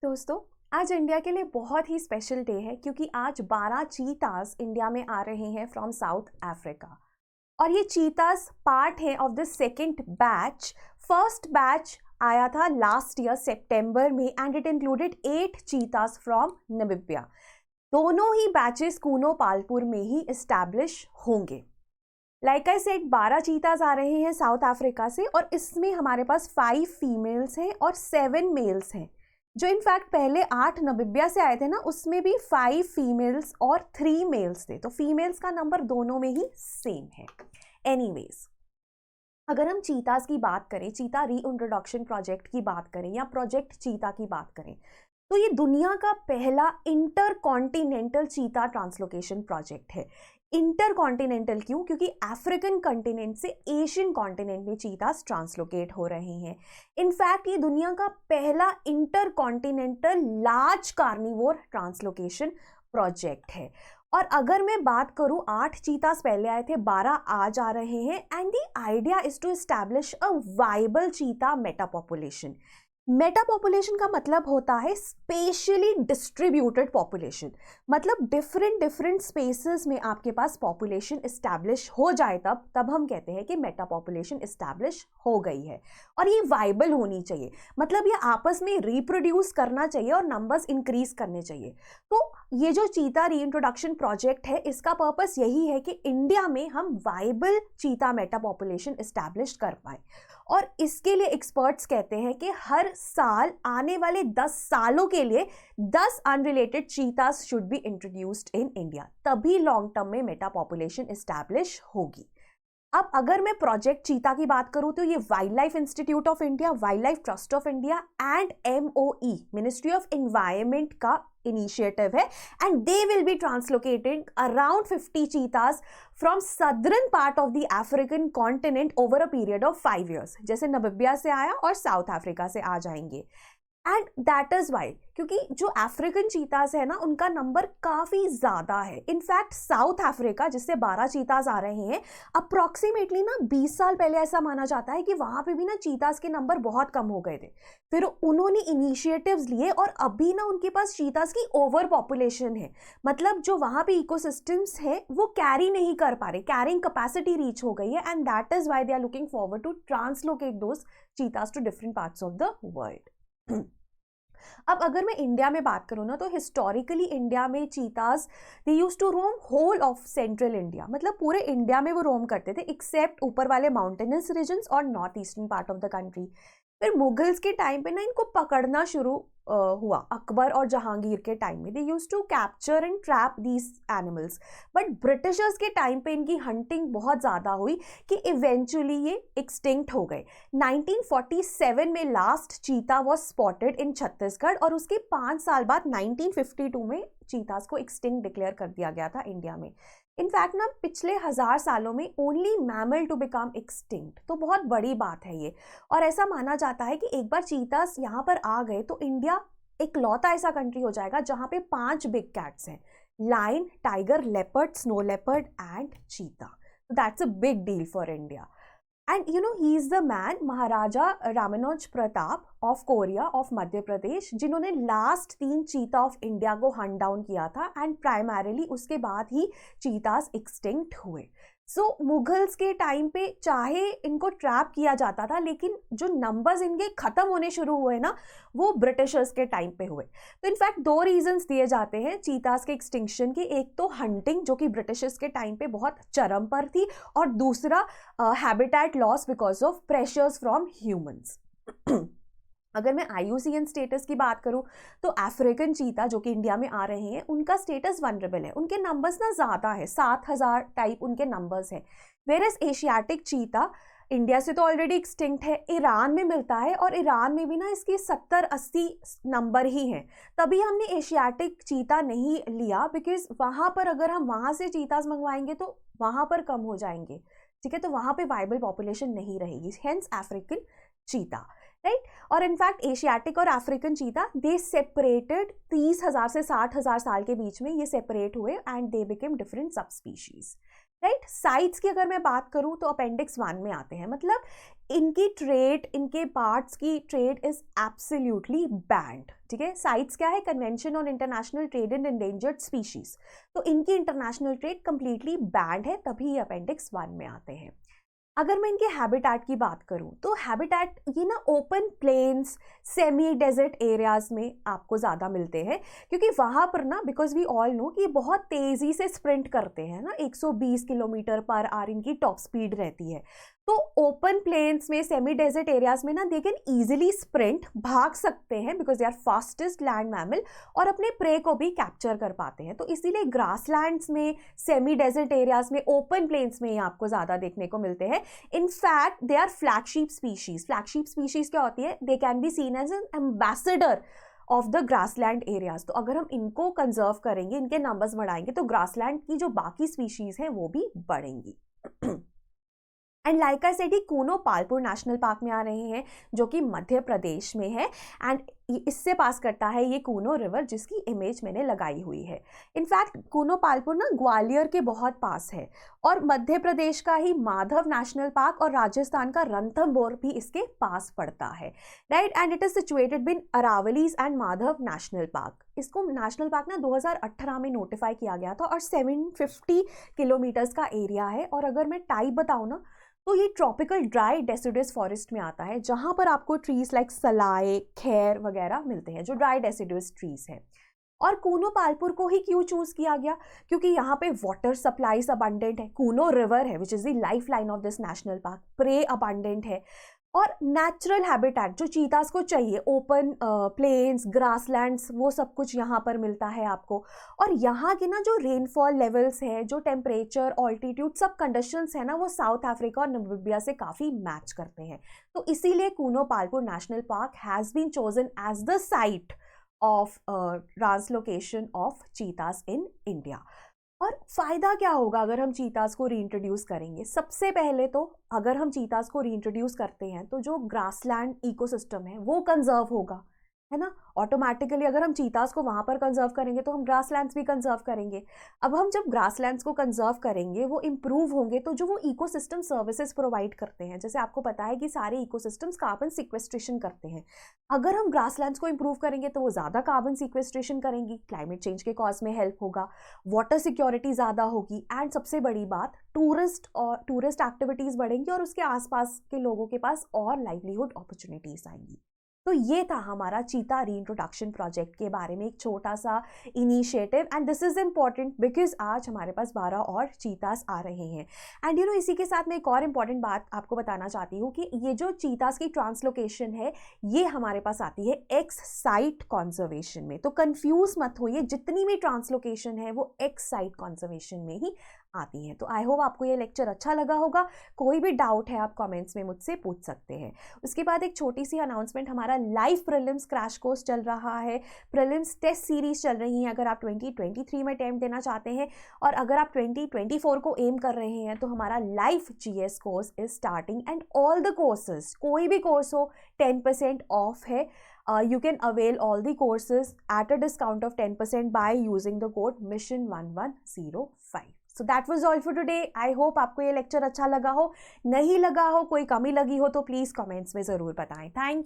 दोस्तों, आज इंडिया के लिए बहुत ही स्पेशल डे है क्योंकि आज 12 चीताज इंडिया में आ रहे हैं फ्रॉम साउथ अफ्रीका। और ये चीताज पार्ट है of the second batch. First batch आया था लास्ट ईयर सितंबर में and it included 8 चीताज from Namibia. दोनों ही बैचेस कूनो पालपुर में ही इस्टेब्लिश होंगे। लाइक आई सेड, 12 चीताज आ रहे हैं साउथ अफ्रीका से और इसमें हमारे पास 5 फीमेल्स हैं और 7 मेल्स हैं। जो इनफैक्ट पहले 8 नामीबिया से आए थे ना, उसमें भी 5 फीमेल्स और 3 मेल्स थे, तो फीमेल्स का नंबर दोनों में ही सेम है। एनीवेज, अगर हम चीताज की बात करें, चीता रीइंट्रोडक्शन प्रोजेक्ट की बात करें या प्रोजेक्ट चीता की बात करें, तो ये दुनिया का पहला इंटर कॉन्टिनेंटल चीता ट्रांसलोकेशन प्रोजेक्ट है। इंटर कॉन्टिनेंटल क्यों? क्योंकि अफ्रीकन कॉन्टिनेंट से एशियन कॉन्टिनेंट में चीतास ट्रांसलोकेट हो रहे हैं। इनफैक्ट ये दुनिया का पहला inter continental large carnivore translocation project है। और अगर मैं बात करूं, 8 चीतास पहले आए थे, 12 आज आ रहे हैं and the idea is to establish a viable cheetah meta population. Meta population का मतलब होता है स्पेशली डिस्ट्रीब्यूटेड पॉपुलेशन। मतलब डिफरेंट स्पेसेस में आपके पास पॉपुलेशन इस्टेब्लिश हो जाए तब हम कहते हैं कि मेटा पॉपुलेशन इस्टेब्लिश हो गई है। और ये वाइबल होनी चाहिए, मतलब ये आपस में रिप्रोड्यूस करना चाहिए और नंबर्स इंक्रीज करने चाहिए। तो ये जो चीता रीइंट्रोडक्शन प्रोजेक्ट है, इसका पर्पस यही है कि इंडिया में हम viable cheetah meta population establish कर पाए। और इसके लिए एक्सपर्ट्स कहते हैं कि हर साल आने वाले 10 सालों के लिए 10 unrelated चीतास should be introduced in India, तभी लॉन्ग टर्म में मेटा पॉपुलेशन एस्टैब्लिश होगी। अब अगर मैं प्रोजेक्ट चीता की बात करूं, तो ये wildlife institute of India, wildlife trust of India and MOE ministry of environment का इनिशिएटिव है and they will be translocating around 50 cheetahs from southern part of the African continent over a period of 5 years। जैसे Namibia से आया और south Africa से आ जाएंगे। And that is Y, क्योंकि जो अफ्रीकन चीतास है ना, उनका नंबर काफी ज्यादा है। इनफैक्ट साउथ अफ्रीका, जिससे 12 चीतास आ रहे हैं, अप्रोक्सीमेटली ना 20 साल पहले ऐसा माना जाता है कि वहां पे भी ना चीतास के नंबर बहुत कम हो गए थे। फिर उन्होंने इनिशिएटिव्स लिए और अभी ना उनके पास चीतास की ओवर पॉपुलेशन है। मतलब जो वहां पे इकोसिस्टम्स है वो कैरी नहीं कर पा रहे, कैरिंग कैपेसिटी रीच हो गई है and that is why they are looking forward to translocate those cheetahs to different parts of the world. अब अगर मैं इंडिया में बात करूँ ना, तो हिस्टोरिकली इंडिया में cheetahs they use to roam whole of central India. मतलब पूरे इंडिया में वो रोम करते थे एक्सेप्ट ऊपर वाले माउंटेनस रीजन्स और north eastern part of the country. फिर मुगल्स के टाइम पे ना इनको पकड़ना शुरू हुआ। अकबर और जहांगीर के टाइम में they use to capture and trap these animals. But Britishers के टाइम पे इनकी हंटिंग बहुत ज़्यादा हुई कि इवेंचुअली ये एक्सटिंक्ट हो गए। 1947 में लास्ट चीता वॉज स्पॉटेड इन छत्तीसगढ़ और उसके 5 साल बाद 1952 में चीतास को एक्सटिंक्ट डिक्लेयर कर दिया गया था इंडिया में। इनफैक्ट ना पिछले 1000 सालों में only mammal to become extinct, तो बहुत बड़ी बात है ये। और ऐसा माना जाता है कि एक बार चीतास यहाँ पर आ गए तो इंडिया एक लौता ऐसा कंट्री हो जाएगा जहाँ पे 5 बिग कैट्स हैं: lion, tiger, leopard, snow leopard and cheetah. That's a big deal for India. And you know, he is the man, Maharaja Ramanuj Pratap of Koriya of Madhya Pradesh, जिन्होंने लास्ट 3 चीता ऑफ इंडिया को हंट डाउन किया था and primarily उसके बाद ही चीतास extinct हुए। सो Mughals के time पे चाहे इनको ट्रैप किया जाता था, लेकिन जो नंबर्स इनके खत्म होने शुरू हुए ना, वो ब्रिटिशर्स के टाइम पे हुए। तो इनफैक्ट 2 रीजंस दिए जाते हैं चीतास के एक्सटिंक्शन के। एक तो हंटिंग, जो कि ब्रिटिशर्स के टाइम पे बहुत चरम पर थी, और दूसरा habitat loss because of pressures from humans. अगर मैं IUCN स्टेटस की बात करूं, तो अफ्रीकन चीता जो कि इंडिया में आ रहे हैं, उनका स्टेटस वनरेबल है। उनके नंबर्स ना ज़्यादा है, 7000 टाइप उनके नंबर्स हैं। वेयरएज एशियाटिक चीता इंडिया से तो ऑलरेडी एक्सटिंक्ट है, ईरान में मिलता है और ईरान में भी ना इसके 70-80 नंबर ही हैं। तभी हमने एशियाटिक चीता नहीं लिया, बिकॉज वहाँ पर अगर हम वहाँ से चीतास मंगवाएंगे तो वहाँ पर कम हो जाएंगे, ठीक है, तो वहाँ पे वाइबल पॉपुलेशन नहीं रहेगी। Hence African cheetah, right. और इनफैक्ट एशियाटिक और अफ्रीकन चीता दे सेपरेटेड 30,000 से 60,000 साल के बीच में ये सेपरेट हुए एंड दे बिकेम डिफरेंट सब स्पीशीज। राइट। साइट्स की अगर मैं बात करूं तो अपेंडिक्स 1 में आते हैं, मतलब इनकी ट्रेड, इनके पार्ट्स की ट्रेड इज एब्सोल्युटली बैंड। ठीक है, साइट्स क्या है? Convention on international trade in endangered species. तो इनकी इंटरनेशनल ट्रेड कंप्लीटली बैंड है, तभी ये अपेंडिक्स 1 में आते हैं। अगर मैं इनके हैबिटेट की बात करूं तो हैबिटेट ये ना open plains, semi desert areas में आपको ज़्यादा मिलते हैं, क्योंकि वहाँ पर ना, बिकॉज वी ऑल नो कि बहुत तेज़ी से स्प्रिंट करते हैं ना, 120 किलोमीटर पर आवर इनकी टॉप स्पीड रहती है। तो ओपन प्लेन्स में, सेमी डेजर्ट एरियाज में ना दे कैन ईजिली स्प्रिंट, भाग सकते हैं, because they are fastest land mammal, और अपने प्रे को भी कैप्चर कर पाते हैं। तो इसीलिए ग्रासलैंड्स में, सेमी डेजर्ट एरियाज में, ओपन प्लेन्स में ये आपको ज़्यादा देखने को मिलते हैं। In fact, they are flagship species. Flagship species क्या होती है? They can be seen as an ambassador of the grassland areas. तो अगर हम इनको कंजर्व करेंगे, इनके नंबर्स बढ़ाएंगे, तो ग्रासलैंड की जो बाकी स्पीशीज हैं वो भी बढ़ेंगी। And like I said, Kuno Palpur national park में आ रहे हैं, जो कि मध्य प्रदेश में है, एंड इससे पास करता है ये कूनो रिवर, जिसकी इमेज मैंने लगाई हुई है। इनफैक्ट कूनो पालपुर ना ग्वालियर के बहुत पास है, और मध्य प्रदेश का ही माधव नेशनल पार्क और राजस्थान का रणथंभौर भी इसके पास पड़ता है, right. And it is situated between Aravallis and Madhav national park. इसको नेशनल पार्क ना 2018 में नोटिफाई किया गया था, और 750 किलोमीटर्स का एरिया है। और अगर मैं टाइप बताऊँ ना, तो ये ट्रॉपिकल ड्राई डेसिडुअस फॉरेस्ट में आता है, जहाँ पर आपको ट्रीज लाइक सलाए, खैर वगैरह मिलते हैं, जो ड्राई डेसिडुअस ट्रीज हैं। और कूनो पालपुर को ही क्यों चूज किया गया? क्योंकि यहाँ पे वाटर सप्लाईज अबंडेंट है, कूनो रिवर है which is the life line of this national park, prey abundant है, और नेचुरल हैबिटेट जो चीतास को चाहिए, ओपन प्लेन्स, ग्रासलैंड्स, वो सब कुछ यहाँ पर मिलता है आपको। और यहाँ के ना जो रेनफॉल लेवल्स है, जो टेम्परेचर, ऑल्टीट्यूड, सब कंडीशंस है ना, वो साउथ अफ्रीका और नामीबिया से काफ़ी मैच करते हैं। तो इसीलिए Kuno Palpur national park has been chosen as the site of translocation of cheetahs in India. और फ़ायदा क्या होगा अगर हम चीतास को रीइंट्रोड्यूस करेंगे? सबसे पहले तो अगर हम चीतास को रीइंट्रोड्यूस करते हैं तो जो ग्रासलैंड इकोसिस्टम है वो कंजर्व होगा, है ना। ऑटोमेटिकली अगर हम चीतास को वहाँ पर कंजर्व करेंगे तो हम ग्रासलैंड्स भी कंजर्व करेंगे। अब हम जब ग्रासलैंड्स को कंजर्व करेंगे, वो इम्प्रूव होंगे, तो जो वो इकोसिस्टम सर्विसेज प्रोवाइड करते हैं, जैसे आपको पता है कि सारे इकोसिस्टम्स कार्बन सिक्वेस्ट्रेशन करते हैं, अगर हम ग्रासलैंड्स को इम्प्रूव करेंगे तो वो ज़्यादा कार्बन सिक्वेस्ट्रेशन करेंगी, क्लाइमेट चेंज के कॉज में हेल्प होगा, वाटर सिक्योरिटी ज़्यादा होगी, एंड सबसे बड़ी बात, टूरिस्ट एक्टिविटीज़ बढ़ेंगी, और उसके आसपास के लोगों के पास और लाइवलीहुड अपॉर्चुनिटीज़ आएंगी। तो ये था हमारा चीता रीइंट्रोडक्शन प्रोजेक्ट के बारे में एक छोटा सा initiative, and this is important because आज हमारे पास 12 और चीतास आ रहे हैं। एंड इसी के साथ मैं एक और इम्पॉर्टेंट बात आपको बताना चाहती हूँ कि ये जो चीतास की ट्रांसलोकेशन है, ये हमारे पास आती है एक्स साइट कॉन्जर्वेशन में। तो कंफ्यूज मत होइए, जितनी भी ट्रांसलोकेशन है वो एक्स साइट कॉन्जर्वेशन में ही आती हैं। तो आई होप आपको ये लेक्चर अच्छा लगा होगा। कोई भी डाउट है आप कमेंट्स में मुझसे पूछ सकते हैं। उसके बाद एक छोटी सी अनाउंसमेंट, हमारा लाइव प्रीलिम्स क्रैश कोर्स चल रहा है, प्रीलिम्स टेस्ट सीरीज चल रही है। अगर आप 2023 में अटेम्प्ट देना चाहते हैं और अगर आप 2024 को एम कर रहे हैं, तो हमारा live GS course is starting, and all the courses, कोई भी कोर्स हो, 10% ऑफ है। You can avail all the courses at a discount of 10% by using the code mission1105. So that was all for today. I hope आपको ये lecture अच्छा लगा हो। नहीं लगा हो, कोई कमी लगी हो, तो प्लीज़ कमेंट्स में ज़रूर बताएं। Thank you.